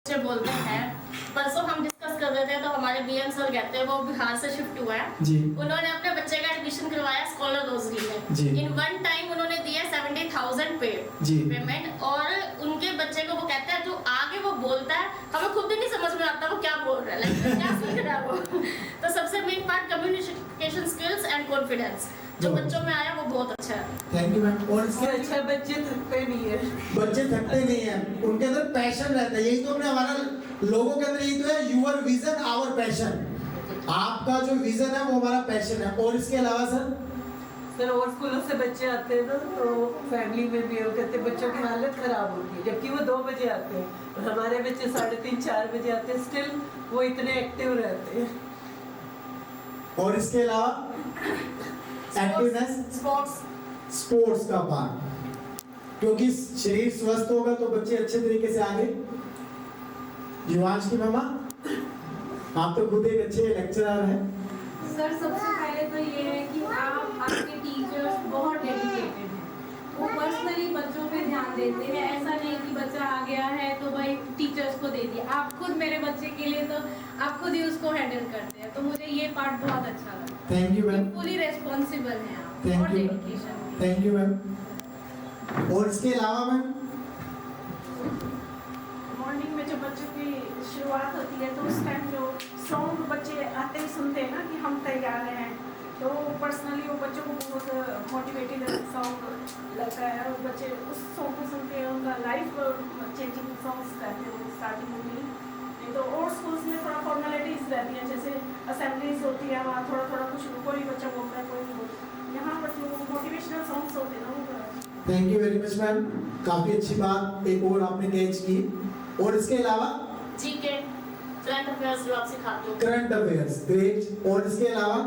बच्चे बोलते हैं। परसों हम डिस्कस कर रहे थे तो हमारे बीएम सर कहते हैं वो बिहार से शिफ्ट हुआ है जी। उन्होंने अपने बच्चे का एडमिशन करवाया स्कॉलर रोजरी जी। में। इन वन टाइम उन्होंने दिया 70,000 जी। पेमेंट और उनके बच्चे को वो कहता है जो आगे वो बोलता है हमें खुद भी नहीं समझ में आता वो क्या बोल रहा है, क्या सुन रहा है वो। तो सबसे main part communication skills and confidence जो बच्चों में आया वो बहुत अच्छा है। Thank you ma'am. और इसके अच्छा बच्चे थकते नहीं है, बच्चे थकते नहीं हैं, उनके अंदर पैशन रहता है। यही तो हमने हमारा लोगों के अंदर यही तो है, यूर विजन आवर पैशन। आपका जो विजन है वो हमारा पैशन है। और इसके अलावा सर और स्कूलों से बच्चे आते हैं ना तो फैमिली में भी वो कहते हैं बच्चों की हालत खराब होती है, जबकि वो 2 बजे आते हैं और हमारे बच्चे 3:30-4 बजे आते हैं, स्टिल वो इतने एक्टिव रहते हैं। और इसके अलावा एक्टिवनेस, स्पोर्ट्स का पार्ट, क्योंकि शरीर स्वस्थ होगा तो बच्चे अच्छे तरीके से आगे। युवांश की मामा, आप तो खुद एक अच्छे लेक्चरर हैं। सर सबसे पहले तो ये है कि आपके टीचर्स बहुत डेडिकेटेड हैं, वो पर्सनली बच्चों पे ध्यान देते हैं। ऐसा नहीं कि बच्चा आ गया है तो भाई टीचर्स को दे दिया, आप खुद मेरे बच्चे के लिए तो आप खुद ही उसको हैंडल करते हैं, तो मुझे ये पार्ट बहुत अच्छा लगा। Thank you ma'am. Fully responsible हैं आप, Thank और you. Dedication. Thank you ma'am. और इसके अलावा मैम मॉर्निंग में जब बच्चों की शुरुआत होती है तो उस टाइम जो सॉन्ग बच्चे आते ही सुनते हैं ना कि हम तैयार हैं, तो पर्सनली वो बच्चों को बहुत मोटिवेटेड सॉन्ग लगता है और बच्चे उस सॉन्ग को सुन के उनका लाइफ चेंजिंग सॉन्ग्स रहते हैं स्टार्टिंग में भी। नहीं तो और स्कूल्स में थोड़ा फॉर्मेलिटीज़ रहती हैं, जैसे असेंबलीज होती है वहाँ थोड़ा थोड़ा कुछ कोई बच्चा बोलता है कोई नहीं बोलता, यहाँ पर जो मोटिवेशनल सॉन्ग्स होते हैं ना वो thank you very much ma'am, काफी अच्छी बात एक और आपने कैच की। और इसके अलावा जीके करंट अफेयर्स जो आप सिखाते हो, करंट अफेयर्स, ग्रेट। और इसके अलावा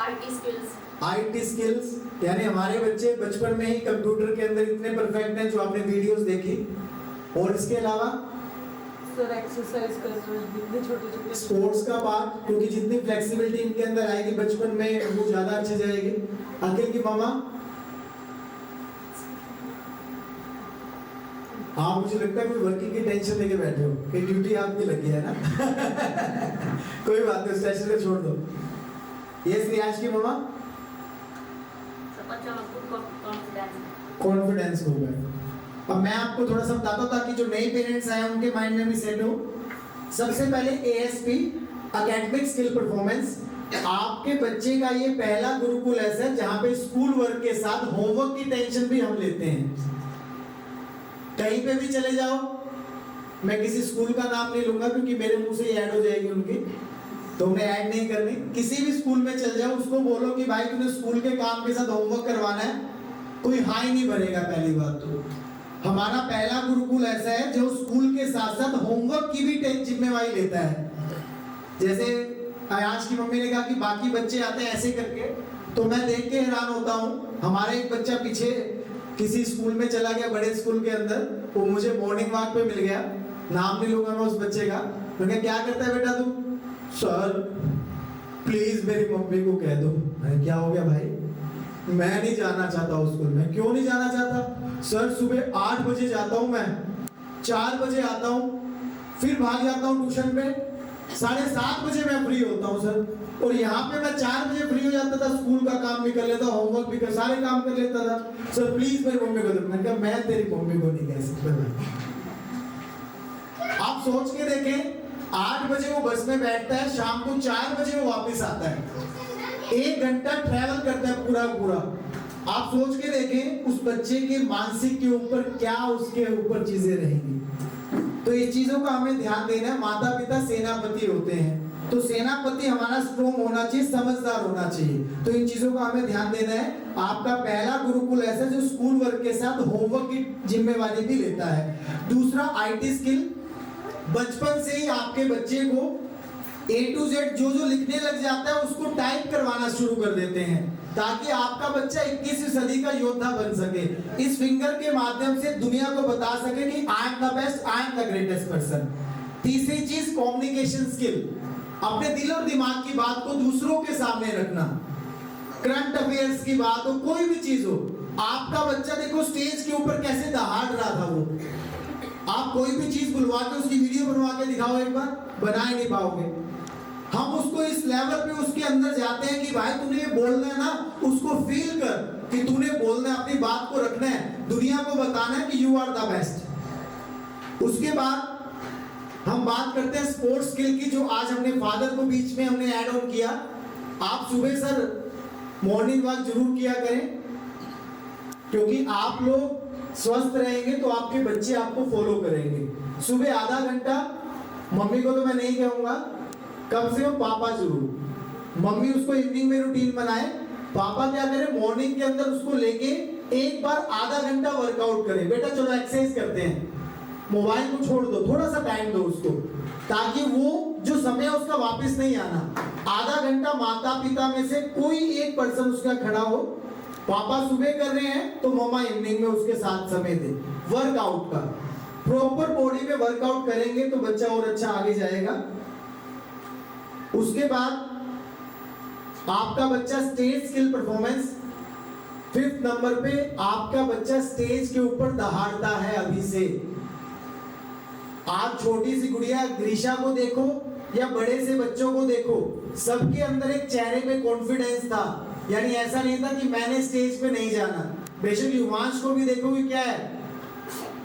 आईटी स्किल्स, यानी हमारे बच्चे बचपन में ही कंप्यूटर के अंदर इतने परफेक्ट हैं जो आपने वीडियोस देखी। और इसके अलावा सर एक्सरसाइज कर रहे हैं इतने छोटे-छोटे स्पोर्ट्स का पार्ट, क्योंकि जितनी फ्लेक्सिबिलिटी इनके अंदर आएगी बचपन में वो ज्यादा अच्छे जाएगी। अखिल की मामा, आप मुझे लगता है कोई वर्किंग की टेंशन लेके बैठे हो कि ड्यूटी आपकी लगी है ना। कोई बात नहीं, स्टेशन पे छोड़ दो। ये श्रेयाश की मामा, कॉन्फिडेंस हो गया। अब मैं आपको थोड़ा सा बताता हूँ ताकि जो नए पेरेंट्स आए उनके माइंड में भी सेट हो। सबसे पहले एएसपी, एकेडमिक स्किल परफॉर्मेंस। आपके बच्चे का ये पहला गुरुकुल ऐसा है जहाँ पे स्कूल वर्क के साथ होमवर्क की टेंशन भी हम लेते हैं। कहीं पे भी चले जाओ, मैं किसी स्कूल का नाम नहीं लूंगा क्योंकि मेरे मुंह से ऐड हो जाएगी उनकी, तो उन्हें ऐड नहीं करनी। किसी भी स्कूल में चल जाओ, उसको बोलो कि भाई तूने स्कूल के काम के साथ होमवर्क करवाना है, कोई हाई नहीं भरेगा। पहली बात तो हमारा पहला गुरुकुल ऐसा है जो स्कूल के साथ साथ होमवर्क की भी जिम्मेवारी लेता है। जैसे आयाश की मम्मी ने कहा कि बाकी बच्चे आते हैं ऐसे करके, तो मैं देख के हैरान होता हूँ। हमारा एक बच्चा पीछे किसी स्कूल में चला गया, बड़े स्कूल के अंदर, वो मुझे मॉर्निंग वॉक पे मिल गया, नाम नहीं लूंगा मैं उस बच्चे का। मैंने क्या करता है बेटा तू? सर प्लीज मेरी मम्मी को कह दो। मैंने क्या हो गया भाई? मैं नहीं जाना चाहता उस स्कूल में। क्यों नहीं जाना चाहता? सर सुबह 8 बजे जाता हूँ मैं, 4 बजे आता हूँ, फिर भाग जाता हूँ ट्यूशन पे, 7:30 बजे मैं फ्री होता हूँ सर। और यहाँ पे मैं 4 बजे फ्री हो जाता था, स्कूल का काम भी कर लेता, होमवर्क भी कर, सारे काम कर लेता था। सर प्लीज मेरी मम्मी को दो। मैंने कहा मैं तेरी मम्मी को नहीं कह सकता। आप सोच के देखें, 8 बजे वो बस में बैठता है, शाम को 4 बजे वो वापस आता है, 1 घंटा ट्रैवल करता है पूरा पूरा। आप सोच के देखें उस बच्चे के मानसिक के ऊपर क्या उसके ऊपर चीजें रहेंगी। तो ये चीजों का हमें ध्यान देना है। माता पिता सेनापति होते हैं, तो सेनापति हमारा स्ट्रॉन्ग होना चाहिए, समझदार होना चाहिए। तो इन चीजों का हमें ध्यान देना है। आपका पहला गुरुकुल ऐसा जो स्कूल वर्क के साथ होमवर्क की जिम्मेवारी भी लेता है। दूसरा आईटी स्किल, बचपन से ही आपके बच्चे को A to Z जो जो लिखने लग जाता है उसको टाइप करवाना शुरू कर देते हैं, ताकि आपका बच्चा 21वीं सदी का योद्धा बन सके। इस फिंगर के माध्यम से दुनिया को बता सके कि I am the best, I am the greatest person. तीसरी चीज कम्युनिकेशन स्किल, अपने दिल और दिमाग की बात को दूसरों के सामने रखना। करंट अफेयर्स की बात हो, कोई भी चीज हो, आपका बच्चा देखो स्टेज के ऊपर कैसे दहाड़ रहा था, वो आप कोई भी चीज बुलवा के उसकी वीडियो बनवा के दिखाओ एक बार, बना ही नहीं पाओगे। हम उसको इस लेवल पे उसके अंदर जाते हैं कि भाई तूने ये बोलना है ना, उसको फील कर कि तूने बोलना है, अपनी बात को रखना है, दुनिया को बताना है कि यू आर द बेस्ट। उसके बाद हम बात करते हैं स्पोर्ट्स स्किल की, जो आज हमने फादर को बीच में हमने ऐड ऑन किया। आप सुबह सर मॉर्निंग वॉक जरूर किया करें, क्योंकि आप लोग स्वस्थ रहेंगे तो आपके बच्चे आपको फॉलो करेंगे। सुबह आधा घंटा, मम्मी को तो मैं नहीं कहूंगा, कम से कम पापा जरूर, मम्मी उसको इवनिंग में रूटीन बनाए, पापा क्या करें मॉर्निंग के अंदर उसको लेके एक बार आधा घंटा वर्कआउट करें। बेटा चलो एक्सरसाइज करते हैं, मोबाइल को छोड़ दो, थोड़ा सा टाइम दो उसको, ताकि वो जो समय उसका वापस नहीं आना। आधा घंटा माता पिता में से कोई एक पर्सन उसका खड़ा हो, पापा सुबह कर रहे हैं तो मम्मा इवनिंग में उसके साथ समय दे। वर्कआउट का प्रॉपर बॉडी पे वर्कआउट करेंगे तो बच्चा और अच्छा आगे जाएगा। उसके बाद आपका बच्चा stage skill performance, 5th number पे आपका बच्चा स्टेज के ऊपर दहाड़ता है अभी से। आप छोटी सी गुड़िया ग्रीशा को देखो या बड़े से बच्चों को देखो, सबके अंदर एक चेहरे पे कॉन्फिडेंस था, यानी ऐसा नहीं था कि मैंने स्टेज पे नहीं जाना। बेशक युवांश को भी देखोगे क्या है,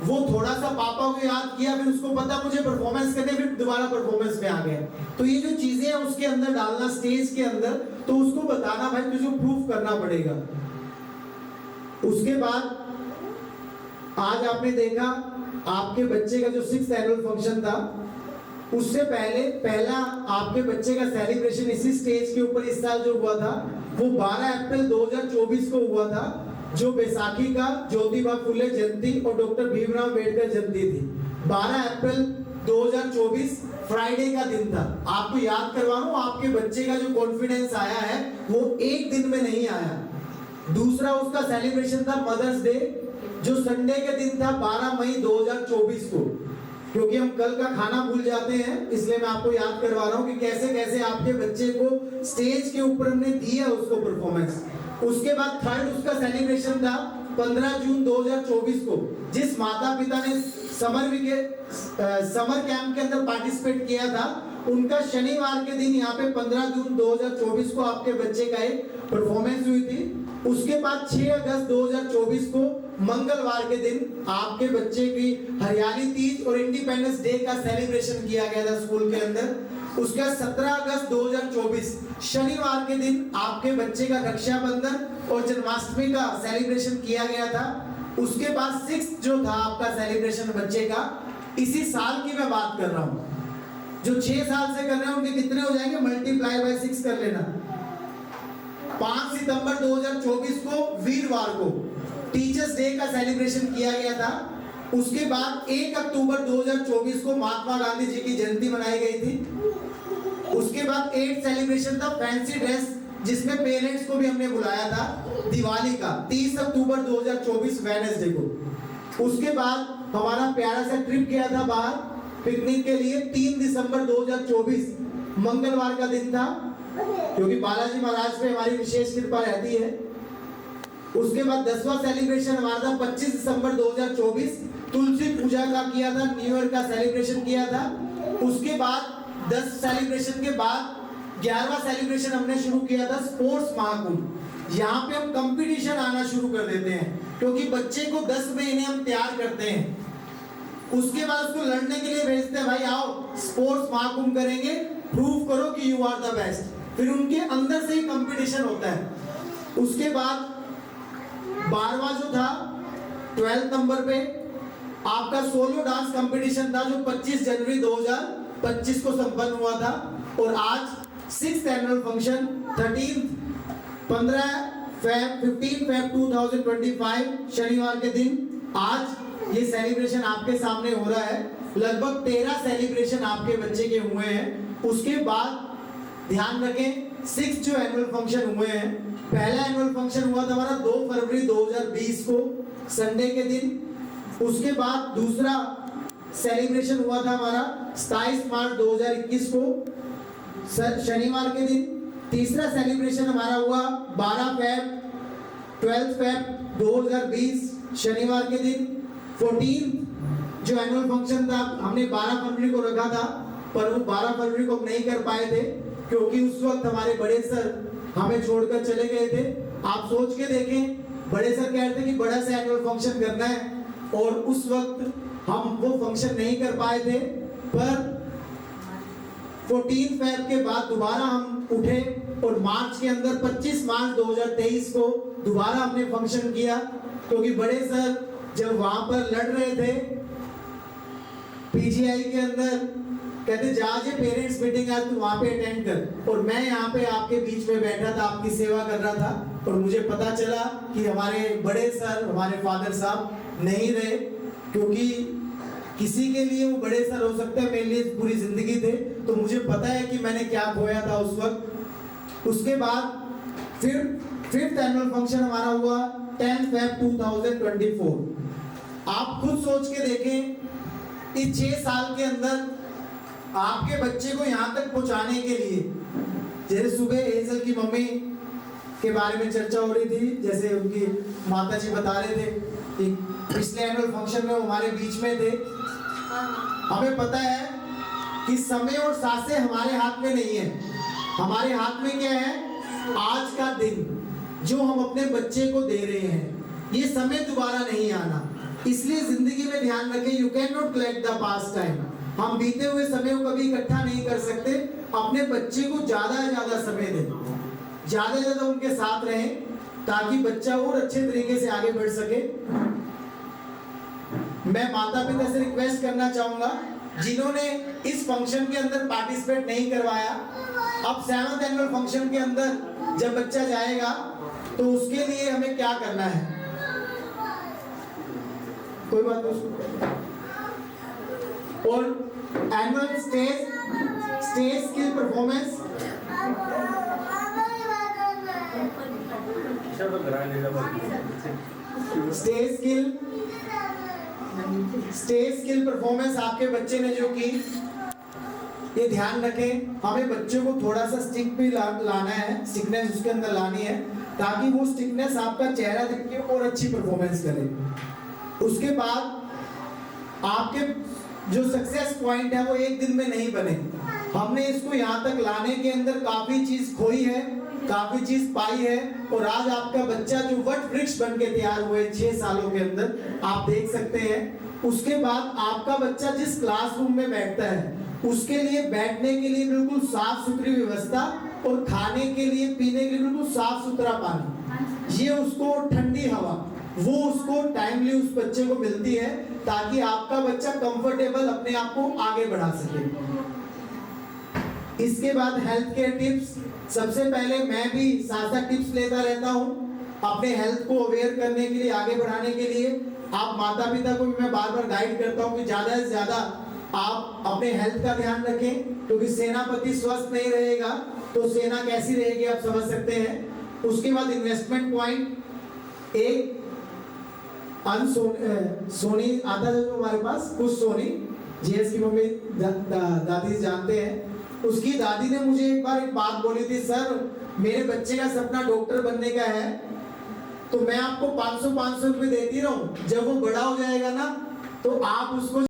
वो थोड़ा सा पापा को याद किया, फिर उसको पता मुझे परफॉर्मेंस करने, फिर दोबारा परफॉर्मेंस में आ गया। तो ये जो चीजें हैं उसके अंदर डालना स्टेज के अंदर, तो उसको बताना भाई तुझे प्रूफ करना पड़ेगा। उसके बाद आज आपने देखा आपके बच्चे का जो 6th एनुअल फंक्शन था, उससे पहला आपके बच्चे का सेलिब्रेशन इसी स्टेज के ऊपर इस साल जो हुआ था वो 12 अप्रैल 2024 को हुआ था, जो बैसाखी का ज्योतिबा फुले जयंती और डॉक्टर भीमराव अम्बेडकर जयंती थी। 12 अप्रैल 2024 फ्राइडे का दिन था। आपको याद करवा रहा हूं, आपके बच्चे का जो कॉन्फिडेंस आया है वो एक दिन में नहीं आया। दूसरा उसका सेलिब्रेशन था मदर्स डे, जो संडे के दिन था 12 मई 2024 को। क्योंकि हम कल का खाना भूल जाते हैं, इसलिए मैं आपको याद करवा रहा हूँ कि कैसे कैसे आपके बच्चे को स्टेज के ऊपर हमने दिया उसको परफॉर्मेंस। उसके बाद 3rd उसका सेलिब्रेशन था 15 जून 2024 को, जिस माता पिता ने समर कैंप के अंदर पार्टिसिपेट किया था, उनका शनिवार के दिन यहाँ पे 15 जून 2024 को आपके बच्चे का एक परफॉर्मेंस हुई थी। उसके बाद 6 अगस्त 2024 को मंगलवार के दिन आपके बच्चे की हरियाली तीज और इंडिपेंडेंस डे का सेलिब्रेशन किया गया था स्कूल के अंदर। उसके बाद 17 अगस्त 2024 शनिवार के दिन आपके बच्चे का रक्षाबंधन और जन्माष्टमी का सेलिब्रेशन किया गया था। उसके बाद 6th जो था आपका सेलिब्रेशन बच्चे का, इसी साल की मैं बात कर रहा हूँ, जो 6 साल से कर रहे हैं उनके कितने हो जाएंगे, मल्टीप्लाई बाय 6 कर लेना। 5 सितंबर 2024 को वीरवार को टीचर्स डे का सेलिब्रेशन किया गया था। उसके बाद 1 अक्टूबर 2024 को महात्मा गांधी जी की जयंती मनाई गई थी। उसके बाद 8th सेलिब्रेशन था फैंसी ड्रेस, जिसमें पेरेंट्स को भी हमने बुलाया था, दिवाली का 30 अक्टूबर 2024 वेडनेसडे को। उसके बाद हमारा प्यारा सा ट्रिप गया था बाहर पिकनिक के लिए, 3 दिसंबर 2024 मंगलवार का दिन था, क्योंकि बालाजी महाराज पे हमारी विशेष कृपा रहती है। उसके बाद 10वां सेलिब्रेशन हमारा था 25 दिसंबर 2024, तुलसी पूजा का किया था, न्यू ईयर का सेलिब्रेशन किया था। उसके बाद 10 सेलिब्रेशन के बाद 11वां सेलिब्रेशन हमने शुरू किया था स्पोर्ट्स महाकुंभ। यहाँ पे हम कंपटीशन आना शुरू कर देते हैं, क्योंकि बच्चे को 10 महीने हम तैयार करते हैं, उसके बाद उसको लड़ने के लिए भेजते हैं, भाई आओ स्पोर्ट्स महाकुंभ करेंगे, प्रूव करो कि यू आर द बेस्ट। फिर उनके अंदर से ही कंपटीशन होता है। उसके बाद 12वां जो था 12th नंबर पे आपका सोलो डांस कंपटीशन था, जो 25 जनवरी 2025 को संपन्न हुआ था। और आज 6th एनुअल फंक्शन 15 फेब 2025 शनिवार के दिन आज ये सेलिब्रेशन आपके सामने हो रहा है। लगभग 13 सेलिब्रेशन आपके बच्चे के हुए हैं। उसके बाद ध्यान रखें 6 जो एनुअल फंक्शन हुए हैं, पहला एनुअल फंक्शन हुआ था हमारा 2 फरवरी 2020 को संडे के दिन। उसके बाद दूसरा सेलिब्रेशन हुआ था हमारा 27 मार्च 2021 को शनिवार के दिन। तीसरा सेलिब्रेशन हमारा हुआ 12 फेब 2020 शनिवार के दिन। 14 जो एनुअल फंक्शन था हमने 12 फरवरी को रखा था, पर वो 12 फरवरी को हम नहीं कर पाए थे क्योंकि उस वक्त हमारे बड़े सर हमें छोड़कर चले गए थे। आप सोच के देखें, बड़े सर कह रहे थे कि बड़ा सा एनुअल फंक्शन करना है और उस वक्त हम वो फंक्शन नहीं कर पाए थे, पर 14 फेब के बाद दोबारा हम उठे और मार्च के अंदर 25 मार्च 2023 को दोबारा हमने फंक्शन किया, क्योंकि बड़े सर जब वहां पर लड़ रहे थे पीजीआई के अंदर, कहते जा जे पेरेंट्स मीटिंग आज तू वहां पे अटेंड कर, और मैं यहाँ पे आपके बीच में बैठा था, आपकी सेवा कर रहा था, और मुझे पता चला कि हमारे बड़े सर, हमारे फादर साहब नहीं रहे, क्योंकि किसी के लिए वो बड़े सर हो सकते हैं, मेरे लिए पूरी जिंदगी थे, तो मुझे पता है कि मैंने क्या खोया था उस वक्त। उसके बाद फिर 5th एनुअल फंक्शन हमारा हुआ 10 फेब 2024। आप खुद सोच के देखें, इस 6 साल के अंदर आपके बच्चे को यहाँ तक पहुँचाने के लिए, जैसे सुबह हेजल की मम्मी के बारे में चर्चा हो रही थी, जैसे उनकी माता जी बता रहे थे कि पिछले एनुअल फंक्शन में हमारे बीच में थे। हमें पता है कि समय और सांसें हमारे हाथ में नहीं है, हमारे हाथ में क्या है, आज का दिन जो हम अपने बच्चे को दे रहे हैं, ये समय दोबारा नहीं आना। इसलिए जिंदगी में ध्यान रखें, you can not collect the past time. हम बीते हुए समय को कभी इकट्ठा नहीं कर सकते। अपने बच्चे को ज्यादा से ज्यादा समय दें, ज्यादा से ज्यादा उनके साथ रहें, ताकि बच्चा और अच्छे तरीके से आगे बढ़ सके। मैं माता पिता से रिक्वेस्ट करना चाहूंगा, जिन्होंने इस फंक्शन के अंदर पार्टिसिपेट नहीं करवाया, अब 7th एनुअल फंक्शन के अंदर जब बच्चा जाएगा तो उसके लिए हमें क्या करना है, कोई बात नहीं। और annual stage skill performance, stage skill performance आपके बच्चे ने जो की, ये ध्यान रखें, हमें बच्चों को थोड़ा सा स्टिक भी लाना है, स्टिकनेस उसके अंदर लानी है, ताकि वो स्टिकनेस आपका चेहरा दिख के और अच्छी परफॉर्मेंस करे। उसके बाद आपके जो सक्सेस पॉइंट है वो एक दिन में नहीं बने। हमने इसको यहाँ तक लाने के अंदर काफी चीज खोई है, काफी चीज पाई है, और आज आपका बच्चा जो वट वृक्ष बन के तैयार हुए 6 सालों के अंदर, आप देख सकते हैं। उसके बाद आपका बच्चा जिस क्लासरूम में बैठता है, उसके लिए बैठने के लिए बिल्कुल साफ सुथरी व्यवस्था, और खाने के लिए पीने के लिए बिल्कुल साफ सुथरा पानी, ये उसको ठंडी हवा, वो उसको टाइमली उस बच्चे को मिलती है, ताकि आपका बच्चा कंफर्टेबल अपने आप को आगे बढ़ा सके। इसके बाद हेल्थ केयर टिप्स। सबसे पहले मैं भी साथ साथ टिप्स लेता रहता हूँ अपने हेल्थ को अवेयर करने के लिए, आगे बढ़ाने के लिए। आप माता पिता को भी मैं बार बार गाइड करता हूँ कि ज्यादा से ज्यादा आप अपने हेल्थ का ध्यान रखें, क्योंकि सेनापति स्वस्थ नहीं रहेगा तो सेना कैसी रहेगी, आप समझ सकते हैं। उसके बाद इन्वेस्टमेंट पॉइंट, एक सोनी आता था जो हमारे पास, कुछ सोनी, जेएस की मम्मी दादी जानते हैं, उसकी दादी ने मुझे एक बार एक बात बोली थी, सर मेरे बच्चे का सपना डॉक्टर बनने का है, तो मैं आपको 500 रुपए देती रहूं, जब वो बड़ा हो जाएगा ना तो आप उसको